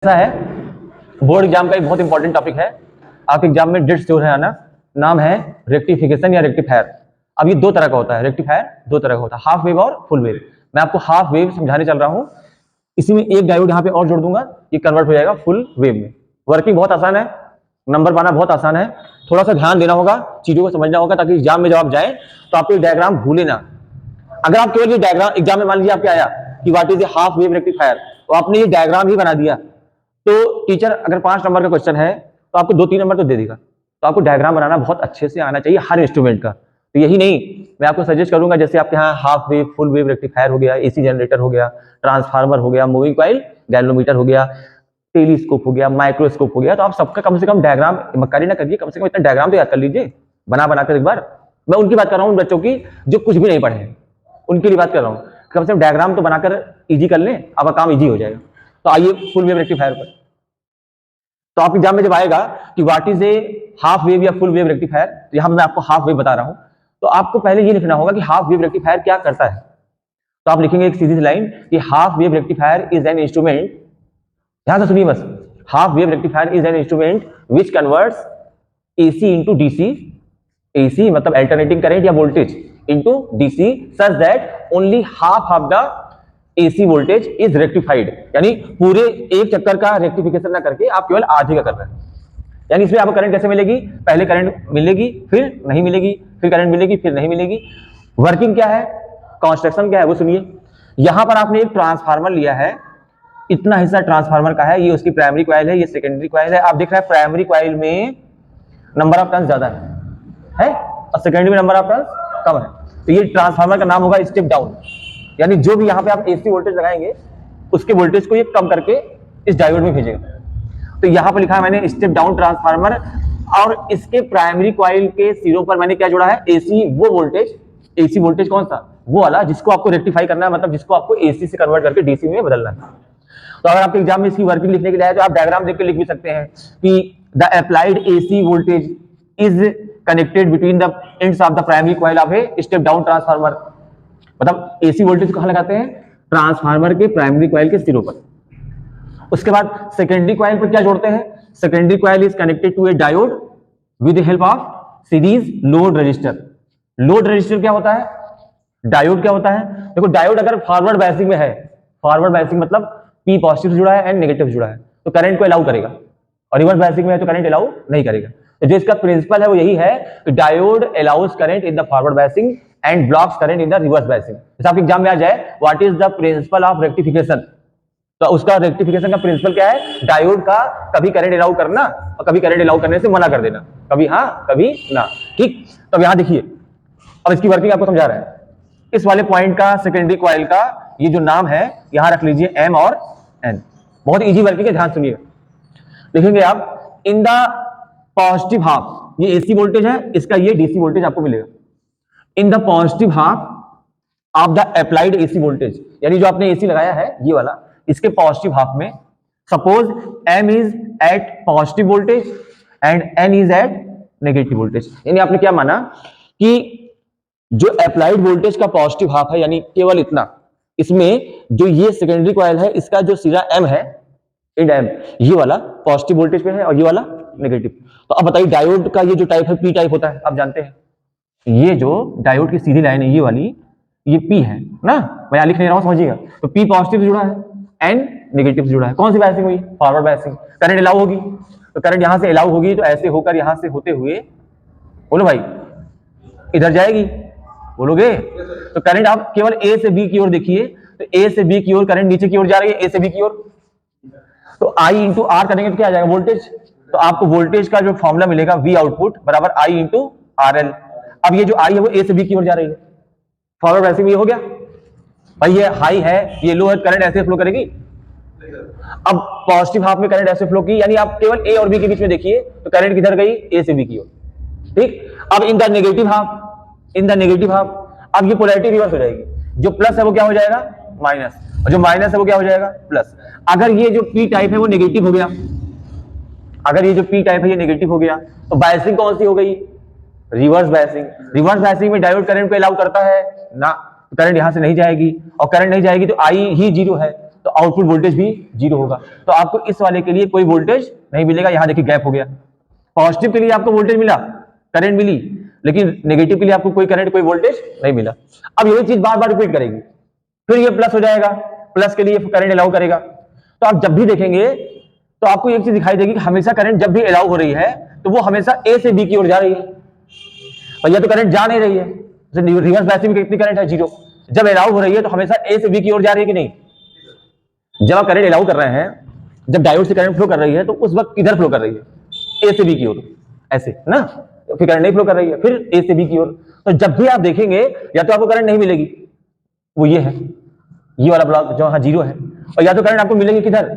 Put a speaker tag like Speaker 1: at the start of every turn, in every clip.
Speaker 1: ऐसा है, board exam का एक बहुत इंपॉर्टेंट टॉपिक है। आपके एग्जाम में डिट्स जो है ना, नाम है रेक्टिफिकेशन या रेक्टिफायर। अब ये दो तरह का होता है, रेक्टिफायर दो तरह का होता है, हाफ वेव और फुल वेव। मैं आपको हाफ वेव समझाने चल रहा हूं। इसी में एक डायोड यहाँ पे और जोड़ दूंगा, ये कन्वर्ट हो जाएगा फुल वेव में। वर्किंग बहुत आसान है, नंबर पाना बहुत आसान है। थोड़ा सा ध्यान देना होगा, चीजों को समझना होगा, ताकि एग्जाम में जब आप जाए तो आपको डायग्राम भूले ना। अगर आप केवल ये डायग्राम एग्जाम में मान लीजिए आपके आया कि what is a half wave rectifier, तो आपने ये डायग्राम ही बना दिया, तो टीचर अगर 5 नंबर का क्वेश्चन है तो आपको 2-3 नंबर तो दे देगा। तो आपको डायग्राम बनाना बहुत अच्छे से आना चाहिए हर इंस्ट्रूमेंट का। तो यही नहीं, मैं आपको सजेस्ट करूंगा, जैसे आपके यहाँ half wave, full wave rectifier हो गया, एसी जनरेटर हो गया, ट्रांसफार्मर हो गया, मूविंग कॉइल, गैल्वेनोमीटर हो गया, टेलीस्कोप हो गया, माइक्रोस्कोप हो गया, तो आप सबका कम से कम डायग्राम, मक्कारी ना करिए, कम से कम इतना डायग्राम तो याद कर लीजिए, बना बनाकर एक बार। मैं उनकी बात कर रहा हूँ, बच्चों की जो कुछ भी नहीं पढ़े हैं, उनके लिए बात कर रहा हूँ। कम से कम डायग्राम तो बनाकर इजी कर लें, आपका काम इजी हो जाएगा। तो आइए फुल वेव रेक्टिफायर पर। तो आप एग्जाम में जब आएगा कि what is a half wave या फुल वेव रेक्टिफायर, तो यहां मैं आपको हाफ वेव बता रहा हूं। तो आपको पहले ये लिखना होगा कि हाफ वेव रेक्टिफायर क्या करता है। तो आप लिखेंगे एक सीधी सी लाइन कि half wave rectifier is an instrument, ध्यान से सुनिए बस, half wave rectifier is an instrument which converts AC into DC, AC मतलब अल्टरनेटिंग करंट या voltage, into DC, such that only half of the AC voltage is rectified. यानी पूरे एक चक्कर का रेक्टिफिकेशन ना करके आप केवल आधे का कर रहे हैं। यानी इसमें आपको करंट कैसे मिलेगी, पहले करंट मिलेगी, फिर नहीं मिलेगी, फिर करंट मिलेगी, फिर नहीं मिलेगी। वर्किंग क्या है, कंस्ट्रक्शन क्या है, वो सुनिए। यहां पर आपने एक ट्रांसफार्मर लिया है, इतना हिस्सा ट्रांसफार्मर का है, ये उसकी प्राइमरी कॉइल है, ये सेकेंडरी कॉइल है। आप देख रहे हैं प्राइमरी कॉइल में नंबर ऑफ टर्न्स ज्यादा है और सेकेंडरी में नंबर ऑफ टर्न्स कम है। तो ये ट्रांसफार्मर का नाम होगा स्टेप डाउन। यानी जो भी यहाँ पे आप एसी वोल्टेज लगाएंगे, उसके वोल्टेज को ये कम करके इस डायोड में भेजेगा। तो यहाँ पर लिखा है मैंने स्टेप डाउन ट्रांसफार्मर, और इसके प्राइमरी कॉइल के सिरों पर मैंने क्या जोड़ा है, एसी वो वोल्टेज। एसी वोल्टेज कौन सा, वो वाला जिसको आपको रेक्टिफाई करना है, मतलब जिसको आपको एसी से कन्वर्ट करके डीसी में बदलना है। तो अगर आपके एग्जाम में इसकी वर्किंग लिखने के लिए आए तो आप डायग्राम देख के लिख भी सकते हैं कि the applied AC voltage is connected between the ends of the primary coil of a step down transformer. मतलब एसी वोल्टेज कहां लगाते हैं, ट्रांसफार्मर के प्राइमरी कॉइल के सिरों पर। उसके बाद सेकेंडरी कॉइल पर क्या जोड़ते हैं, secondary coil is connected to a diode with the help of series load register. Load register क्या होता है, डायोड क्या होता है। देखो डायोड अगर फॉरवर्ड बायसिंग में है, फॉरवर्ड बायसिंग मतलब पी पॉजिटिव जुड़ा है एंड नेगेटिव जुड़ा है, तो करंट को अलाउ करेगा, और रिवर्स बायसिंग में है तो करंट अलाउ नहीं करेगा। तो जो इसका प्रिंसिपल है वो यही है कि diode allows current in the forward biasing and blocks current in the reverse biasing. जैसे आपके एग्जाम में आ जाए what is the principle of rectification, तो उसका रेक्टिफिकेशन का प्रिंसिपल क्या है, डायोड का कभी करंट अलाउ करना और कभी करंट अलाउ करने से मना कर देना, कभी हाँ कभी ना। ठीक, तो अब यहां देखिए, अब इसकी वर्किंग आपको समझा रहे हैं। इस वाले पॉइंट का, सेकेंडरी कॉइल का ये जो नाम है यहां रख लीजिए एम और एन। बहुत इजी वर्किंग है, ध्यान सुनिएगा। देखेंगे आप इन द पॉजिटिव हाफ, ये एसी वोल्टेज है, इसका ये डीसी वोल्टेज आपको मिलेगा। In the positive half of the applied AC voltage, यानी जो आपने एसी लगाया है ये वाला, इसके पॉजिटिव हाफ में suppose M is at positive voltage and N is at negative voltage. यानी आपने क्या माना कि जो अप्लाइड वोल्टेज का पॉजिटिव हाफ है, यानी केवल इतना, इसमें जो ये सेकेंडरी कॉइल है इसका जो सिरा एम है, इंड एम, ये वाला पॉजिटिव वोल्टेज पे है और ये वाला नेगेटिव। तो अब बताइए डायोड का ये जो टाइप है पी टाइप होता है, आप जानते हैं। ये जो डायोड की सीधी लाइन है ये वाली, ये पी है ना, मैं यहां लिख नहीं रहा हूं, समझिएगा। तो पी पॉजिटिव जुड़ा है, एन नेगेटिव जुड़ा है। कौन सी बायसिंग हुई, फॉरवर्ड बायसिंग। करंट अलाउ होगी तो करंट यहां से अलाउ होगी, तो ऐसे होकर यहां से होते हुए, बोलो भाई, इधर जाएगी, बोलोगे। तो करंट आप केवल ए से बी की ओर देखिए, तो ए से बी की ओर करंट नीचे की ओर जा रही है, ए से बी की ओर। तो आई इंटू आर करेंगे तो क्या आ जाएगा, वोल्टेज। तो आपको वोल्टेज का जो फॉर्मूला मिलेगा वी आउटपुट बराबर आई इंटू आर एल। अब ये जो आई है वो ए से बी की ओर जा रही है, फॉरवर्ड बायसिंग में ये हो गया भाई, ये हाई है ये लो है, करंट ऐसे फ्लो करेगी। अब पॉजिटिव हाफ में करंट ऐसे फ्लो की, यानी आप केवल ए और बी के बीच में देखिए, तो करंट किधर गई, ए से बी की ओर। ठीक, अब इन the negative half, in the negative half, अब ये पोलैरिटी रिवर्स हो जाएगी, जो प्लस है वो क्या हो जाएगा, माइनस, और जो माइनस है वो क्या हो जाएगा, प्लस। अगर ये जो पी टाइप है वो नेगेटिव हो गया, अगर ये जो पी टाइप है ये नेगेटिव हो गया, तो बायसिंग कौन सी हो गई, रिवर्स बायसिंग। रिवर्स बायसिंग में डायोड करंट को अलाउ करता है ना, करंट यहां से नहीं जाएगी, और करंट नहीं जाएगी तो आई ही जीरो है, तो आउटपुट वोल्टेज भी 0 होगा। तो आपको इस वाले के लिए कोई वोल्टेज नहीं मिलेगा। यहां देखिए गैप हो गया। पॉजिटिव के लिए आपको वोल्टेज मिला, करंट मिली, लेकिन नेगेटिव के लिए आपको कोई करंट कोई वोल्टेज नहीं मिला। अब यही चीज बार बार रिपीट करेगी, फिर ये प्लस हो जाएगा, प्लस के लिए करंट अलाउ करेगा। तो आप जब भी देखेंगे तो आपको एक चीज दिखाई देगी कि हमेशा करंट जब भी अलाउ हो रही है तो वो हमेशा ए से बी की ओर जा रही है, और यह तो करंट जा नहीं रही है। रिवर्स बायसिंग में कितनी करंट है? 0। जब अलाउ हो रही है तो हमेशा ए से बी की ओर जा रही है कि नहीं? जब आप करंट अलाउ कर रहे हैं, जब डायोड से करंट फ्लो कर रही है तो उस वक्त किधर फ्लो कर रही है? ए से बी की ओर, ऐसे ना। फिर करंट नहीं फ्लो कर रही है, फिर ए से बी की ओर। तो जब भी आप देखेंगे या तो आपको करंट नहीं मिलेगी, वो ये है, ये वाला ब्लॉक जो हाँ 0 है, और या तो करंट आपको मिलेगी किधर?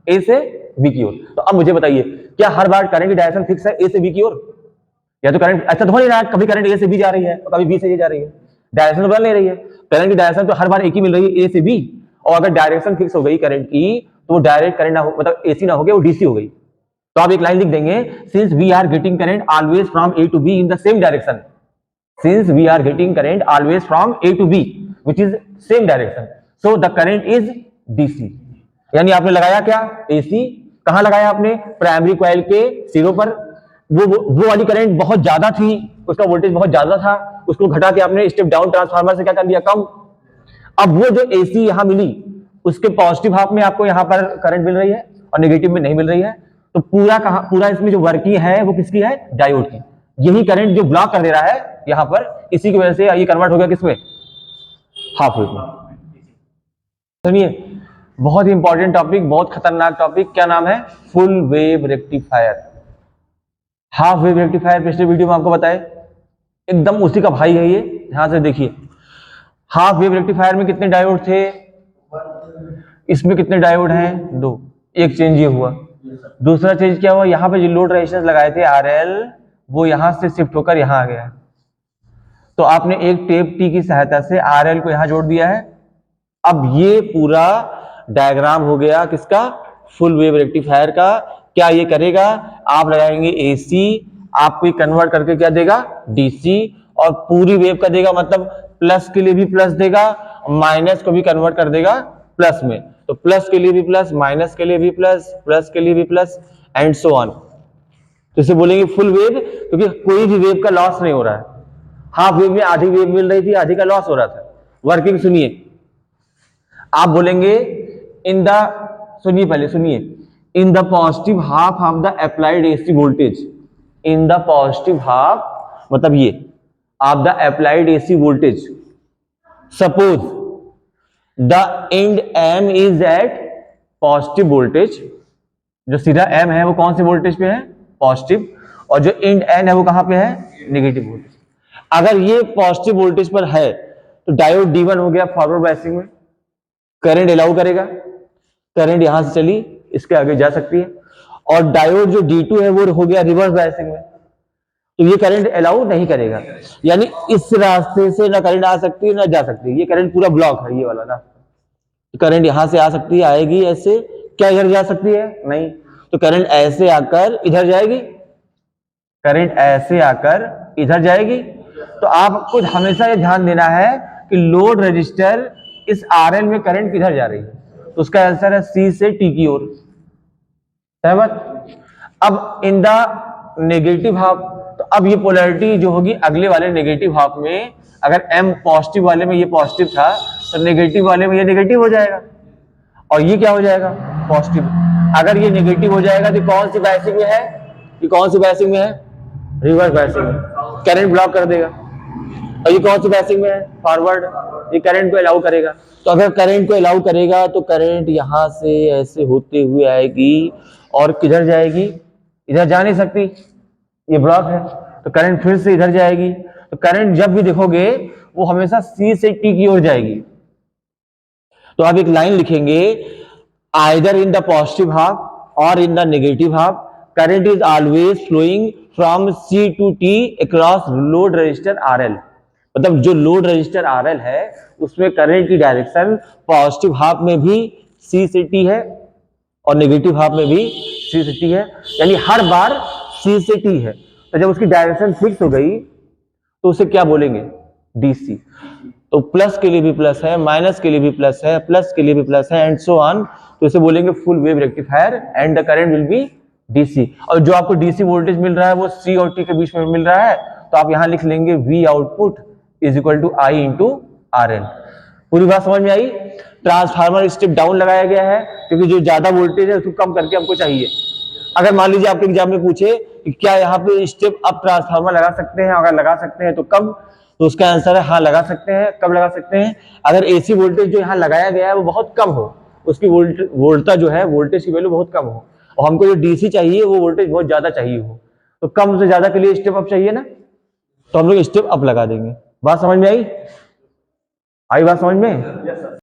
Speaker 1: ए से बी की ओर। तो अब मुझे बताइए, क्या हर बार करंट की डायरेक्शन फिक्स है ए से बी की ओर? या तो करंट ऐसा तो हो नहीं रहा है, कभी करंट ए से बी जा रही है और कभी बी से ए जा रही है, डायरेक्शन तो बदल नहीं रही है। करंट की डायरेक्शन तो हर बार एक ही मिल रही है, ए से बी। और अगर डायरेक्शन फिक्स हो गई करंट की तो वो डायरेक्ट करंट ना हो, मतलब एसी ना हो गया, वो डीसी हो गई। तो आप एक लाइन लिख देंगे, since we are getting current always from A to B in the same direction, since we are getting current always from A to B which is same direction, so the current is DC. यानी आपने लगाया क्या? AC. कहां लगाया आपने? Primary coil के सिरों पर। वो वाली करंट बहुत ज्यादा थी, उसका वोल्टेज बहुत ज्यादा था, उसको घटा के आपने स्टेप डाउन ट्रांसफार्मर से क्या कर दिया? कम। अब वो जो एसी यहां मिली, उसके पॉजिटिव हाफ में आपको यहां पर करंट मिल रही है और नेगेटिव में नहीं मिल रही है। तो पूरा इसमें जो वर्किंग है वो किसकी है? डायोड की। यही करंट जो ब्लॉक कर दे रहा है यहां पर, इसी की वजह से ये कन्वर्ट हो गया किसमें? हाफ वेव में। सुनिए, बहुत इंपॉर्टेंट टॉपिक, बहुत खतरनाक टॉपिक, क्या नाम है? Full wave rectifier. Half wave rectifier पिछले वीडियो में आपको बताए, एकदम उसी का भाई है ये। ध्यान से देखिए, हाफ वेव रेक्टिफायर में कितने डायोड थे? इसमें कितने डायोड हैं? 2। एक चेंज ये हुआ। दूसरा चेंज क्या हुआ? यहाँ पे जो लोड रेजिस्टेंस लगाए थे RL, वो यहां से शिफ्ट होकर यहां आ गया है। तो आपने एक टेप टी की सहायता से RL को यहां जोड़ दिया है। अब ये पूरा डायग्राम हो गया किसका? फुल वेव रेक्टिफायर का। क्या ये करेगा? आप लगाएंगे AC, आपको कन्वर्ट करके क्या देगा? DC, और पूरी वेव का देगा, मतलब प्लस के लिए भी प्लस देगा, माइनस को भी कन्वर्ट कर देगा प्लस में। तो प्लस के लिए भी प्लस, माइनस के लिए भी प्लस, प्लस के लिए भी प्लस, एंड सो ऑन। तो इसे बोलेंगे फुल वेव, क्योंकि कोई भी वेव का लॉस नहीं हो रहा है। हाफ वेव में आधी वेव मिल रही थी, आधी का लॉस हो रहा था। वर्किंग सुनिए, आप बोलेंगे इन द, सुनिए पहले सुनिए, in the positive half of the applied AC voltage, in the positive half मतलब ये of the applied AC voltage, suppose the end M is at positive voltage. जो सीधा M है वो कौन से वोल्टेज पे है? पॉजिटिव। और जो एंड N है वो कहां पे है? Negative voltage. अगर ये पॉजिटिव वोल्टेज पर है तो डायोड D1 हो गया फॉरवर्ड बायसिंग में, करंट अलाउ करेगा, करंट यहां से चली इसके आगे जा सकती है। और डायोड जो D2 है वो हो गया रिवर्स बायसिंग में, तो ये करंट अलाउ नहीं करेगा। यानी इस रास्ते से ना करंट आ सकती है ना जा सकती है, ये करंट पूरा ब्लॉक है ये वाला ना। तो करंट यहां से आ सकती है, आएगी ऐसे, क्या इधर जा सकती है? नहीं। तो करंट ऐसे आकर इधर जाएगी, करंट ऐसे आकर इधर जाएगी। तो आपको हमेशा ये ध्यान देना है कि लोड रजिस्टर इस RL में करंट किधर जा रही है। तो उसका आंसर है C से T की ओर। सहमत? अब इन द नेगेटिव हाफ, तो अब ये पोलैरिटी जो होगी अगले वाले नेगेटिव हाफ में, अगर M पॉजिटिव वाले में ये पॉजिटिव था तो नेगेटिव वाले में ये नेगेटिव हो जाएगा, और ये क्या हो जाएगा? पॉजिटिव। अगर ये नेगेटिव हो जाएगा तो कौन सी बायसिंग में है? ये कौन सी बायसिंग में है? रिवर्स बायसिंग में, करंट ब्लॉक कर देगा। और ये कौन सी बायसिंग में है? फॉरवर्ड, ये करंट को अलाउ करेगा। तो अगर करंट को अलाउ करेगा तो करंट यहां से ऐसे होते हुए आएगी और किधर जाएगी? इधर जा नहीं सकती, ये ब्लॉक है, तो करंट फिर से इधर जाएगी। तो करंट जब भी देखोगे वो हमेशा C से T की ओर जाएगी। तो आप एक लाइन लिखेंगे, either in the positive half और in the negative half current is always flowing from C to T across load register RL। मतलब जो लोड रजिस्टर RL है उसमें करंट की डायरेक्शन पॉजिटिव हाफ में भी C से T है और नेगेटिव हाफ में भी C से T है, यानी हर बार C से T है। तो जब उसकी डायरेक्शन फिक्स हो गई तो उसे क्या बोलेंगे? DC। तो प्लस के लिए भी प्लस है, माइनस के लिए भी प्लस है, प्लस के लिए भी प्लस है, एंड सो ऑन। तो इसे बोलेंगे full wave rectifier and the current will be DC. और जो आपको डीसी वोल्टेज मिल रहा है वो सी और टी के बीच में मिल रहा है, तो आप यहां लिख लेंगे V output is equal to I into R N. पूरी बात समझ में आई? ट्रांसफार्मर स्टेप डाउन लगाया गया है क्योंकि जो ज्यादा वोल्टेज है उसको कम करके हमको चाहिए। अगर मान लीजिए आपके एग्जाम में पूछे कि क्या यहाँ पे स्टेप अप ट्रांसफार्मर लगा सकते हैं, अगर लगा सकते हैं तो कब, तो उसका आंसर है हाँ लगा सकते हैं। कब लगा सकते हैं? अगर एसी वोल्टेज जो यहाँ लगाया गया है वो बहुत कम हो, उसकी वोल्टता जो है वोल्टेज की वैल्यू बहुत कम हो, और हमको जो डीसी चाहिए वो वोल्टेज बहुत ज्यादा चाहिए हो, तो कम से ज्यादा के लिए स्टेप अप चाहिए ना, तो हम लोग स्टेप अप लगा देंगे। बात समझ में आई? आई बात समझ में?